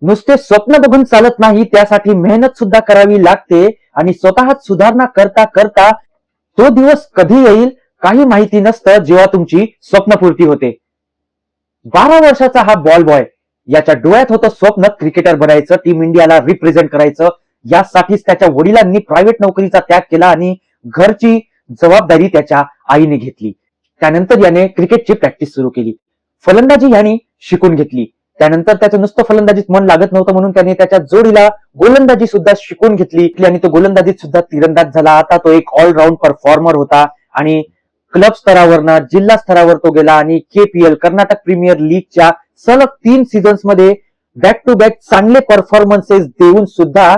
नुसते स्वप्न बघून चालत नाही, त्यासाठी मेहनत सुद्धा करावी लागते आणि स्वतःच सुधारणा करता करता तो दिवस कधी येईल काही माहिती नसतं, जेव्हा तुमची स्वप्नपूर्ती होते. 12 वर्षाचा हा बॉल बॉय, याच्या डोळ्यात होतं स्वप्न क्रिकेटर बनायचं, टीम इंडियाला रिप्रेझेंट करायचं. यासाठीच त्याच्या वडिलांनी प्रायव्हेट नोकरीचा त्याग केला आणि घरची जबाबदारी त्याच्या आईने घेतली. त्यानंतर याने क्रिकेटची प्रॅक्टिस सुरू केली. फलंदाजी याने शिकून घेतली. त्यानंतर त्याचं नुसतं फलंदाजीत मन लागत नव्हतं, म्हणून त्याने त्याच्या जोडीला गोलंदाजी सुद्धा शिकून घेतली आणि तो गोलंदाजीत सुद्धा तीरंदाज झाला. आता तो एक ऑलराऊंड परफॉर्मर होता आणि क्लब स्तरावरनं जिल्हा स्तरावर तो गेला आणि KPL कर्नाटक प्रीमियर लीगच्या सलग 3 सीझन्स मध्ये बॅक टू बॅक चांगले परफॉर्मन्सेस देऊन सुद्धा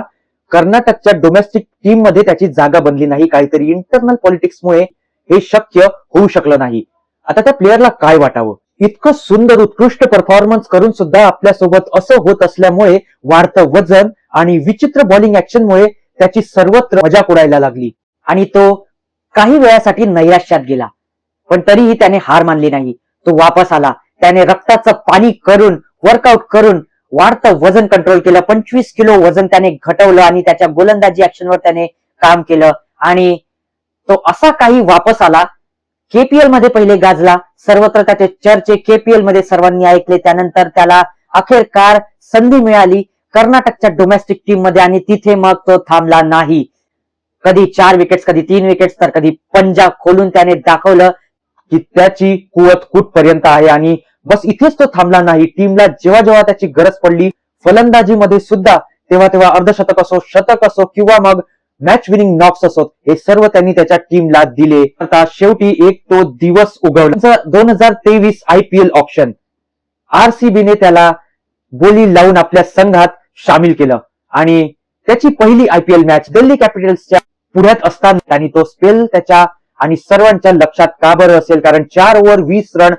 कर्नाटकच्या डोमेस्टिक टीम मध्ये त्याची जागा बनली नाही. काहीतरी इंटरनल पॉलिटिक्समुळे हे शक्य होऊ शकलं नाही. आता त्या प्लेअरला काय वाटावं, इतकं सुंदर उत्कृष्ट परफॉर्मन्स करून सुद्धा आपल्यासोबत असं होत असल्यामुळे वाढतं वजन आणि विचित्र बॉलिंग ऍक्शनमुळे त्याची सर्वत्र मजाक उडायला लागली आणि तो काही वेळासाठी नैराश्यात गेला. पण तरीही त्याने हार मानली नाही. तो वापस आला. त्याने रक्ताचं पाणी करून वर्कआउट करून वाढतं वजन कंट्रोल केलं. 25 किलो वजन त्याने घटवलं आणि त्याच्या गोलंदाजी ऍक्शनवर त्याने काम केलं आणि तो असा काही वापस आला. KPL मध्ये पहिले गाजला. सर्वत्र त्याचे चर्चे KPL मध्ये सर्वांनी ऐकले. त्यानंतर त्याला अखेरकार संधी मिळाली कर्नाटकच्या डोमेस्टिक टीम मध्ये आणि तिथे मग तो थांबला नाही. कधी 4 विकेट्स, कधी 3 विकेट्स, तर कधी पंजा खोलून त्याने दाखवलं की त्याची कुवत कुठपर्यंत आहे. आणि बस इथेच तो थांबला नाही. टीमला जेव्हा जेव्हा त्याची गरज पडली फलंदाजीमध्ये सुद्धा, तेव्हा तेव्हा अर्धशतक असो, शतक असो किंवा मग मॅच विनिंग नॉक्स असो, हे सर्व त्यांनी त्याच्या टीमला दिले. आता शेवटी एक तो दिवस उगवला. 2023 IPL ऑप्शन RCBने त्याला बोली लावून आपल्या संघात सामील केलं आणि त्याची पहिली IPL मॅच दिल्ली कॅपिटल्सच्या पुढ्यात असताना त्यांनी तो स्पेल त्याच्या आणि सर्वांच्या लक्षात का बरं असेल, कारण 4 ओव्हर 20 रन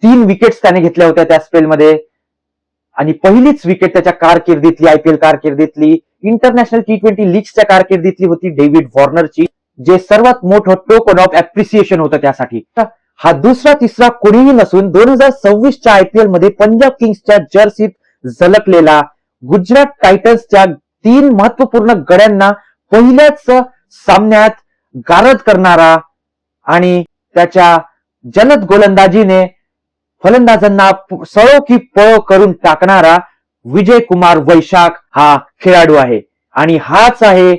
3 विकेट्स त्याने घेतल्या होत्या त्या स्पेलमध्ये आणि पहिलीच विकेट त्याच्या कारकिर्दीतली, IPL कारकिर्दीतली, इंटरनॅशनल T20 लीगच्या कारकिर्दीतली होती डेव्हिड वॉर्नरची, जे सर्वात मोठं टोकन ऑफ अप्रिसिएशन होतं त्यासाठी. हा दुसरा तिसरा कोणीही नसून 2026च्या IPL मध्ये पंजाब किंग्सच्या जर्सीत झलकलेला, गुजरात टायटन्सच्या 3 महत्वपूर्ण गड्यांना पहिल्याच सामन्यात गारद करणारा आणि त्याच्या जलद गोलंदाजीने फलंदाजांना सळो की पळो करून टाकणारा विजय कुमार वैशाख हा खेळाडू आहे. आणि हाच आहे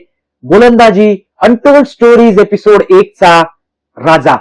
गोलंदाजी अनटोल्ड स्टोरीज एपिसोड 1 चा राजा.